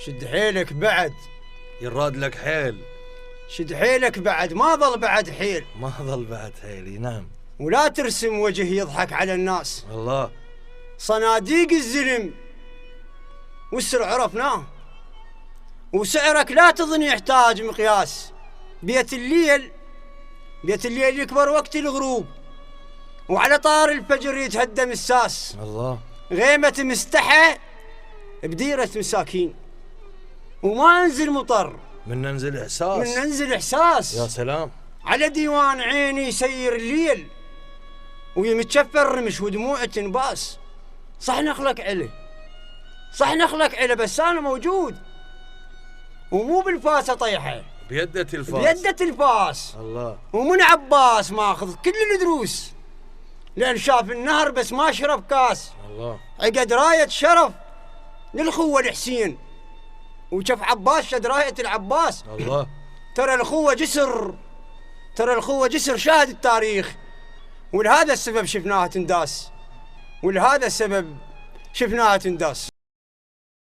شد حيلك بعد. يراد لك حيل. شد حيلك بعد، ما ظل بعد حيل. ما ظل بعد حيل. نعم. ولا ترسم وجه يضحك على الناس. الله. صناديق الزلم والسر عرفناه، وسعرك لا تظن يحتاج مقياس. بيت الليل يكبر وقت الغروب، وعلى طار الفجر يتهدم الساس. الله. غيمة مستحى بديرة مساكين، وما انزل مطر من ننزل إحساس. من ننزل إحساس. يا سلام. على ديوان عيني يسير الليل، ويمتشفر رمش ودموع تنباس. صح نخلق عليه، بس أنا موجود، ومو بالفاسة طيحة، بيدة الفاس. الله. ومن عباس ماخذ كل الدروس، لأن شاف النهر بس ما شرب كاس. الله. عقد راية شرف للخوة الحسين، وشاف عباس شد راية العباس. الله. ترى الخوة جسر شاهد التاريخ، ولهذا السبب شفناها تنداس.